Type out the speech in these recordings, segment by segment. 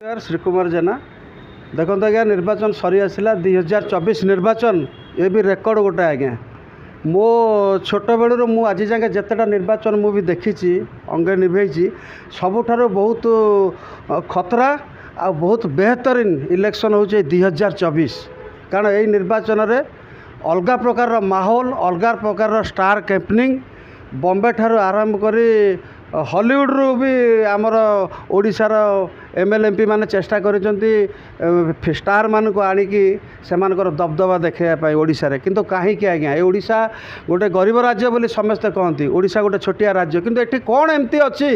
नमस्कार श्रीकुमार जेना देखो आज्ञा निर्वाचन सरी आसला 2024 निर्वाचन ये भी रेकर्ड गोटे आज्ञा मो छोट बेलू मु आज जाके जितेटा निर्वाचन मु भी देखी अंगे निभेई सबुठार बहुत खतरा आ बहुत बेहतरीन इलेक्शन हो 2024 कारण यही निर्वाचन में अलग प्रकार माहौल अलग प्रकार स्टार कैंपेनिंग बॉम्बे ठार आरंभ करी हॉलीवुड रू भी आमर ओडिशार एमएलए एमपी माने चेष्टा करिसेंती स्टार मान को आनिकी सेमानकर दबदबा देखाइबा ओडिशा रे किंतु काहे कि आज्ञा ए ओडिशा गोटे गरीब राज्य बोली समस्ते कहती ओडिशा गोटे छोटिया राज्य किंतु एठी कोन एमती अछि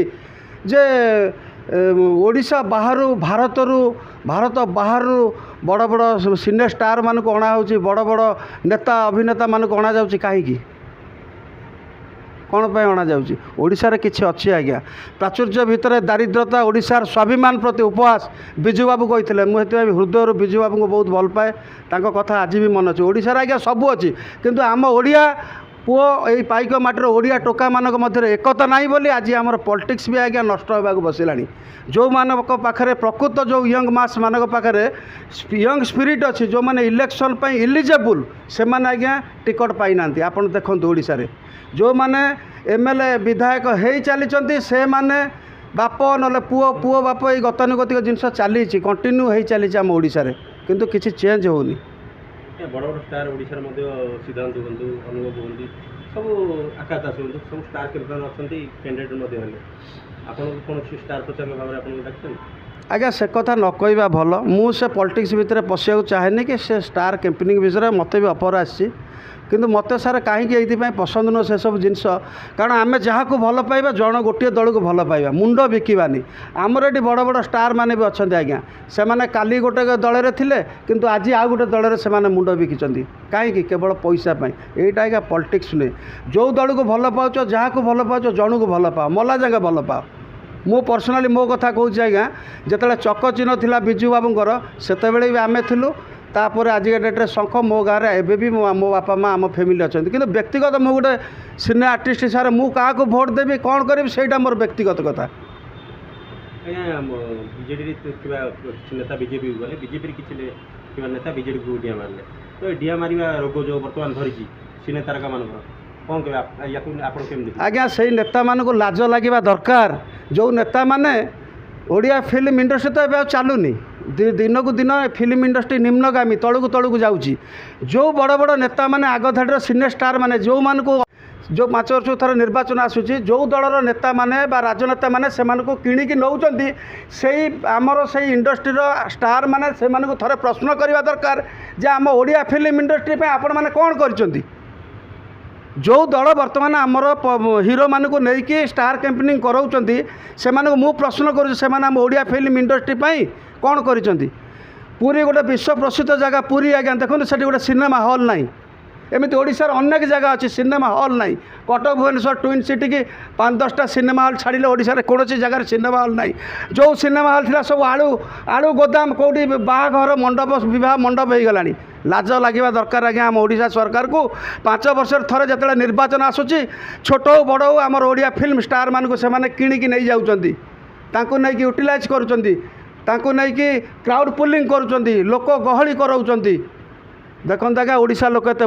जे ओडिशा बाहरु भारत बाहरु बड़ बड़ सिने स्टार मान को अणा होची बड़ बड़ नेता अभिनेता मान को अणा जाउची काहे कि कौन पर अणा जाऊँगी ओडिशारे किछि अच्छी आज्ञा प्राचुर्य भितर दारिद्रता ओडिशार स्वाभिमान प्रति उपहास विजु बाबू कहते मुझे हृदय विजु बाबू को बहुत भल पाए तांको कथा आज भी मन अच्छे ओडिशार आज्ञा सबू अच्छी किंतु आम ओडिया पुओ यही पाइक माटर ओडिया टोका मानक मध्य एकता नहीं बोली आज आमर पॉलिटिक्स भी आज्ञा नष्ट होगा बसिलानी जो मानक पाखरे प्रकृत जो यंग मास मानक पाखरे यंग स्पिरिट अच्छी जो माने इलेक्शन पर इलिजिबल से माने आज्ञा टिकट पाई ना आपन देखंतु ओडिशा रे जो माने एमएलए विधायक हो चली से माने बाप ना पुओ पुओ बाप ये गतानुगतिक जिनस चली कंटिन्यू हो चली आम ओडिशा रे किंतु किसी चेंज होनी बड़ बड़ स्टार ओडिशा सिद्धांत बंधु अनुभव बंधु सब आकाश दास बंधु सब स्टार क्रिकेटर अच्छा कैंडिडेट आपन कौन स्टार प्रचारक भाव में डाक आज्ञा से कथा न कहवा भल मुझे पॉलिटिक्स भितर पशिया चाहेनी कि से स्टार कैंपेनिंग विषय मत भी अफर आसी किंतु मत सारा कहीं पसंद नुह से सब जिनस कारण आम जहाँ को भल पाइबा जन गोटे दल को भल पाइबा मुंड बिकवानी आमर ये बड़ बड़ स्टार मैंने भी अच्छा आज्ञा से मैंने काली गोटे दल थे किंतु आज आउ गोटे दल से मुंड बिकिंट कहीं केवल पैसा यहाँ आज्ञा पॉलिटिक्स नुहे जो दल को भल पाच जहाँ को भल पाच जन को भल पाओ मला जगह भल पाओ मु पर्सनाली मो कथा कहूँ आज्ञा जिते चक चिन्ह था विजु बाबूर से भी आम थिलु तापर आज डेट्रे शंख मो गाँव में एवं भी मो बापा माँ आम फैमिली अच्छा कि व्यक्तिगत मु गोटे सिने आर्टिस्ट हिसाब से मुझे भोट देवी कौन करी से मोर व्यक्तिगत कथा बीजेडी नेता बीजेपी गले बीजेपी किसी नेता बीजेडी को डिया मारे तो डिया मार रोग जो बर्तमान धरी सिनेतार मान कौन कह आज्ञा से नेता मान को लाज लगे दरकार जो नेता माने ओडिया फिल्म इंडस्ट्री तो ये चलुनी दिन को दिन फिल्म इंडस्ट्री निम्नगामी तलू तलू जाऊँगी जो बड़ बड़ नेता माने आग धाड़र सिने स्टार माने जो मान को जो 5 वर्ष थर निर्वाचन आसूची जो दलर नेता माने बा राजनेता माने से को किणिकी नौचंती से आमर से इंडस्ट्रीर स्टार माने से को थरे प्रश्न करवा दरकार जे आम ओडिया फिल्म इंडस्ट्री पे आपण माने कौन करचंती जो दल बर्तमान आमर हीरो मान को लेकिन स्टार कैंपेनिंग कराउछंती से मु प्रश्न करूँ से आम ओडिया फिल्म इंडस्ट्री पाई कौन करिसेंती पुरी गोटे विश्व प्रसिद्ध जगह पुरी आज्ञा देखो से गोटे सिनेमा हॉल नहीं एमती ओडिशार अनेक जगह अच्छी सिनेमा हॉल नहीं कटक भुवनेश्वर ट्विन सिटी की 5-10टा सिनेमा हॉल छाड़े ओडिशार कौन जगह सिनेमा हॉल नहीं जो सिनेमा हॉल थी सब आलू आलू गोदाम कौटी बाहाघर मंडप बह मंडप हो गला लाज लगे दरकार आज्ञा आम ओडिशा सरकार को 5 वर्ष थरे जिते निर्वाचन आसूची छोट हो बड़ हो आम ओडिया फिल्म स्टार मान को से किणिकी नहीं जाऊँगी नहीं यूटिलाइज करुँच क्राउड पुलिंग करुँच लोक गहली कराउछंती देखो आज्ञा ओडिशा लोक एत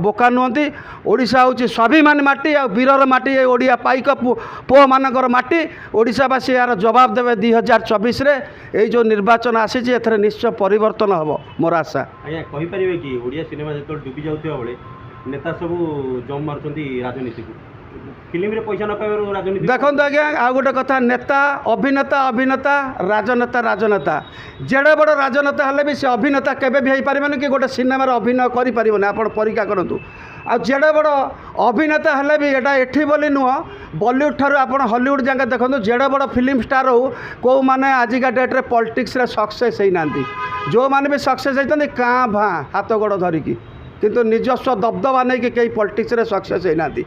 बोका नुहति ओडिशा हूँ स्वाभिमान माटी आ वीरर माटी ओडिया पाइक पुओ मानकर माटी ओडिशावासी यार जवाब देवे 2024 रे ये जो निर्वाचन आसी एथरे निश्चय परिवर्तन हम मोर आशा आज्ञा कहींपर कि ओडिया सिनेमा जो डुबी जाता बेले नेता सब जम मार्च राजनीति को फिल्म पैसा न पाइबार राजनीति देखो आज्ञा आ गोटे कथा नेता अभिनेता अभिनेता राजनेता राजनेता जेड़े बड़ राजनेता हेले भी से अभिनेता केबे भी पारिबेनि कि गोटे सिनेमार अभिनय करि पारिबोनि आपण परीक्षा करंतु आ जेड़े बड़ अभिनेता हेले भी एटा एठी बोली नुह बॉलीवुड ठारू आपण हॉलीवुड जाके देखंतु जेड़े बड़ फिल्म स्टार हो को माने आजिका डेट रे पॉलिटिक्स रे सक्सेस होई नांती जो माने भी सक्सेस होइतनी कां भा हाथ गोड़ धरिकी किंतु निजस्व दबदबा नहीं कि कई पॉलिटिक्स रे सक्सेस होई नांती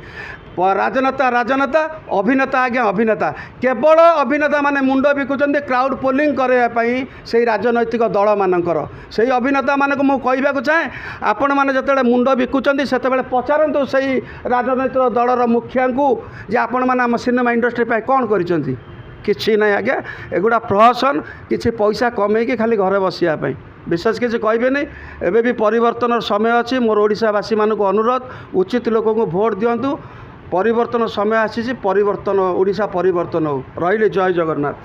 राजनेता राजनेता अभिनेता आज्ञा अभिनेता केवल अभिनेता माने मुंड बिकुचंती क्राउड पोलिंग करने से राजनैतिक दल मानकर से अभिनेता मान को मुझे कहवाक चाहे आपण मैंने जिते मुंड बिकुचंती से पचारतु से राजनैतिक दलर मुखिया को जे आपण मैंने आम सिनेमा इंडस्ट्री कौन कर କିଛି ନାହିଁ ଆଜ୍ଞା, ଏଗୁଡ଼ା ପ୍ରହସନ, କିଛି ପଇସା କମେଇକି ଖାଲି ଘରେ ବସିବା ପାଇଁ, ବିଶେଷ କିଛି କହିବେନି। ଏବେ ବି ପରିବର୍ତ୍ତନର ସମୟ ଅଛି। ମୋର ଓଡ଼ିଶାବାସୀମାନଙ୍କୁ ଅନୁରୋଧ, ଉଚିତ ଲୋକଙ୍କୁ ଭୋଟ ଦିଅନ୍ତୁ। ପରିବର୍ତ୍ତନ ସମୟ ଆସିଛି, ପରିବର୍ତ୍ତନ, ଓଡ଼ିଶା ପରିବର୍ତ୍ତନ ହେଉ। ରହିଲି, ଜୟ ଜଗନ୍ନାଥ।